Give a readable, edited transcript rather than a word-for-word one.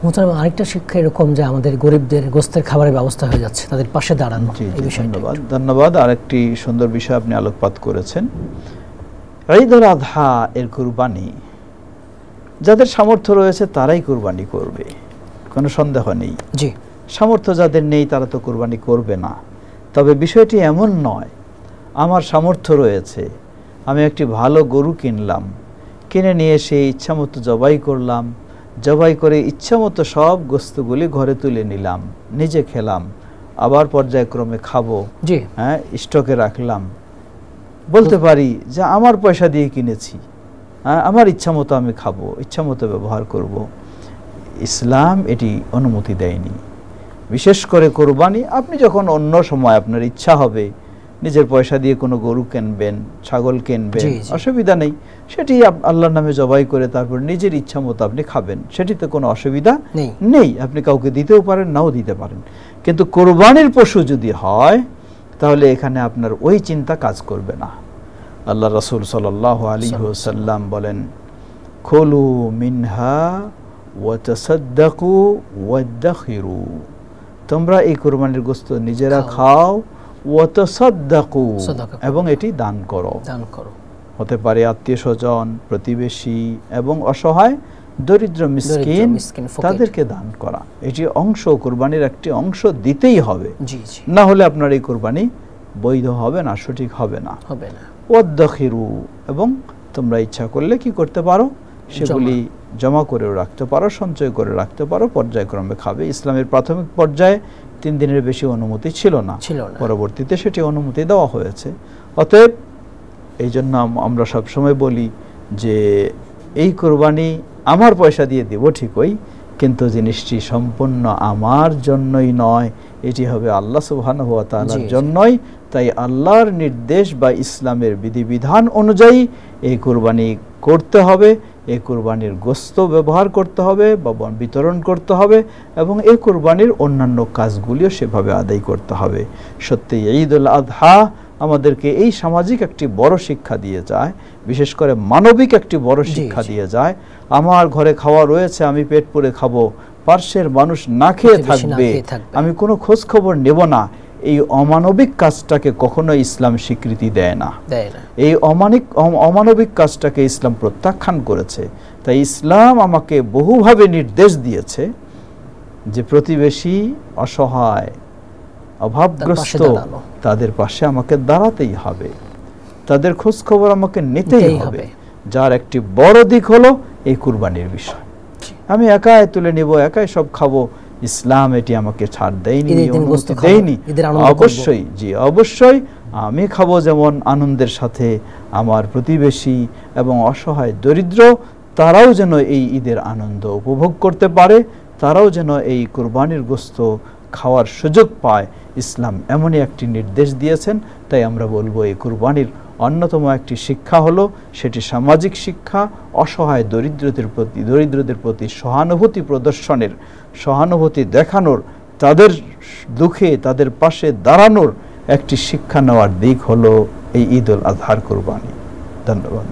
মোহতারাম, আরেকটা শিক্ষা এরকম যে আমাদের গরিবদের গোস্তের খাবারের ব্যবস্থা হয়ে যাচ্ছে, তাদের পাশে দাঁড়ানো, এই বিষয়টা। ধন্যবাদ। আরেকটি সুন্দর বিষয় আপনি আলোকপাত করেছেন। ঈদ উল আযহা এর কুরবানি যাদের সামর্থ্য রয়েছে তারাই কুরবানি করবে, কোনো সন্দেহ নেই। জি, সামর্থ্য যাদের নেই তারা তো কুরবানি করবে না। তবে বিষয়টি এমন নয়, আমার সামর্থ্য রয়েছে, আমি একটি ভালো গরু কিনলাম, কিনে নিয়ে এসে ইচ্ছামতো জবাই করলাম, জবাই করে ইচ্ছামতো সব গোস্তগুলি ঘরে তুলে নিলাম, নিজে খেলাম, আবার পর্যায়ক্রমে খাবো, জি, হ্যাঁ, স্টকে রাখলাম, বলতে পারি যে আমার পয়সা দিয়ে কিনেছি, হ্যাঁ, আমার ইচ্ছামতো আমি খাবো, ইচ্ছামতো ব্যবহার করব। ইসলাম এটি অনুমতি দেয়নি। বিশেষ করে কোরবানি আপনি যখন অন্য সময় আপনার ইচ্ছা হবে নিজের পয়সা দিয়ে কোনো গরু কিনবেন, ছাগল কিনবেন, অসুবিধা নেই, সেটি আল্লাহর নামে জবাই করে তারপর নিজের ইচ্ছা মতো আপনি খাবেন, সেটিতে কোনো অসুবিধা নেই। আপনি কাউকে দিতেও পারেন, নাও দিতে পারেন। কিন্তু কোরবানির পশু যদি হয় তাহলে এখানে আপনার ওই চিন্তা কাজ করবে না। আল্লাহ রাসূল সাল্লাল্লাহু আলাইহি ওয়াসাল্লাম বলেন, খুলু মিনহা ওয়া তাসাদ্দাকু ওয়াদাখিরু, তোমরা এই কোরবানির গোশত নিজেরা খাও, ওয়া তাসাদ্দাকু, এবং এটি দান করো। হতে পারে আত্মীয় স্বজন, প্রতিবেশী এবং অসহায় দরিদ্র মিসকিন, তাদেরকে দান করা। এটি অংশ, কোরবানির একটি অংশ দিতেই হবে, না হলে আপনার এই কোরবানি বৈধ হবে না, সঠিক হবে না। ওয়াদাখিরু, এবং তোমরা ইচ্ছা করলে কি করতে পারো, সেগুলি জমা করেও রাখতে পারো, সঞ্চয় করে রাখতে পারো, পর্যায়ক্রমে খাবে। ইসলামের প্রাথমিক পর্যায়ে 3 দিনের বেশি অনুমতি ছিল না, পরবর্তীতে সেটি অনুমতি দেওয়া হয়েছে। অতএব এই জন্য আমরা সবসময় বলি যে এই কোরবানি আমার পয়সা দিয়ে দিব ঠিকই, কিন্তু জিনিসটি সম্পূর্ণ আমার জন্যই নয়, এটি হবে আল্লাহ সুবহানাহু ওয়া তাআলার জন্যই। তাই আল্লাহর নির্দেশ বা ইসলামের বিধিবিধান অনুযায়ী এই কোরবানি করতে হবে, এই কোরবানির গোশত ব্যবহার করতে হবে বা বিতরণ করতে হবে, এবং এই কোরবানির অন্যান্য কাজগুলিও সেভাবে আদায় করতে হবে। সত্যি ঈদ উল আযহা আমাদেরকে এই সামাজিক একটি বড় শিক্ষা দিয়ে যায়, বিশেষ করে মানবিক একটি বড় শিক্ষা দিয়ে যায়। আমার ঘরে খাওয়া রয়েছে, আমি পেট পুরে খাবো, পার্শ্বের মানুষ না খেয়ে থাকবে, আমি কোনো খোঁজ খবর নেব না, এই অমানবিক কাজটাকে কখনো ইসলাম স্বীকৃতি দেয় না। এই অমানবিক কাজটাকে ইসলাম প্রত্যাখ্যান করেছে। তাই ইসলাম আমাকে বহুভাবে নির্দেশ দিয়েছে যে প্রতিবেশী, অসহায়, অভাবগ্রস্ত, তাদের পাশে আমাকে দাঁড়াতেই হবে, তাদের খোঁজ খবর আমাকে নিতেই হবে। যার একটি বড় দিক হলো এই কুরবানির বিষয়। আমি একাই তুলে নিব, একাই সব খাবো, ইসলাম এটি আমাকে ছাড় দেয়নি, অনুমতি দেয়নি। অবশ্যই, জি অবশ্যই আমি খাবো, যেমন আনন্দের সাথে আমার প্রতিবেশী এবং অসহায় দরিদ্র তারাও যেন এই ঈদের আনন্দ উপভোগ করতে পারে, তারাও যেন এই কুরবানির গোশত খাওয়ার সুযোগ পায়। ইসলাম এমনই একটি নির্দেশ দিয়েছেন। তাই আমরা বলবো এই কুরবানির অন্যতম একটি শিক্ষা হলো, সেটি সামাজিক শিক্ষা, অসহায় দরিদ্রদের প্রতি সহানুভূতি প্রদর্শনের, সহানুভূতি দেখানোর, তাদের দুঃখে তাদের পাশে দাঁড়ানোর একটি শিক্ষা নেওয়ার দিক হলো এই ঈদ উল আযহার কুরবানি। ধন্যবাদ।